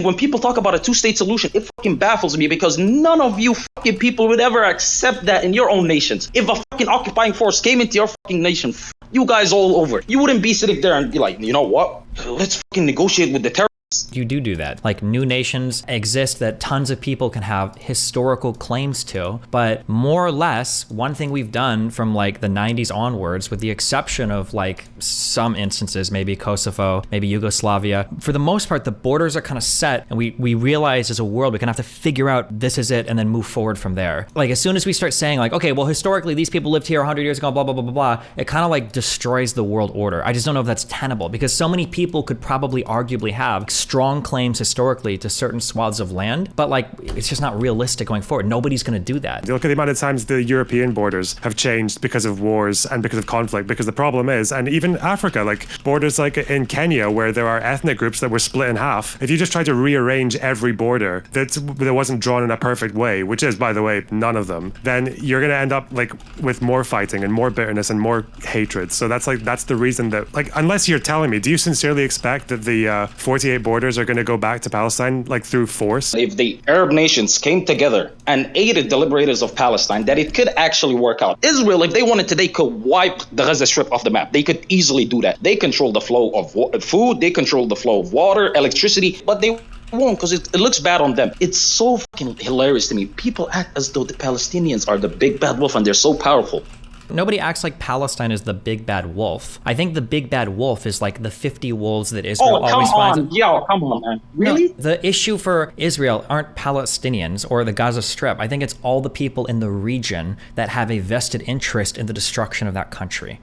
When people talk about a two-state solution, it fucking baffles me because none of you fucking people would ever accept that in your own nations. If a fucking occupying force came into your fucking nation, you guys all over, you wouldn't be sitting there and be like, you know what? Let's fucking negotiate with the terrorists. You do that. Like, new nations exist that tons of people can have historical claims to, but more or less, one thing we've done from like the 90s onwards, with the exception of like some instances, maybe Kosovo, maybe Yugoslavia, for the most part, the borders are kind of set, and we realize as a world, we kind of have to figure out this is it and then move forward from there. Like, as soon as we start saying like, okay, well, historically, these people lived here 100 years ago, blah, blah, blah, blah, blah, it kind of like destroys the world order. I just don't know if that's tenable, because so many people could probably arguably have strong claims historically to certain swaths of land, but like, it's just not realistic going forward. Nobody's going to do that. Look at the amount of times the European borders have changed because of wars and because of conflict, because the problem is, and even Africa, like borders like in Kenya, where there are ethnic groups that were split in half, if you just try to rearrange every border that wasn't drawn in a perfect way, which is, by the way, none of them, then you're going to end up like with more fighting and more bitterness and more hatred. So that's the reason that, like, unless you're telling me, do you sincerely expect that the 48 borders are going to go back to Palestine like through force? If the Arab nations came together and aided the liberators of Palestine, that it could actually work out. Israel, if they wanted to, they could wipe the Gaza Strip off the map. They could easily do that. They control the flow of food, they control the flow of water, electricity, but they won't, because it looks bad on them. It's so fucking hilarious to me. People act as though the Palestinians are the big bad wolf and they're so powerful. Nobody acts like Palestine is the big bad wolf. I think the big bad wolf is like the 50 wolves that Israel always finds. Yo, come on, man. Really? No, the issue for Israel aren't Palestinians or the Gaza Strip. I think it's all the people in the region that have a vested interest in the destruction of that country.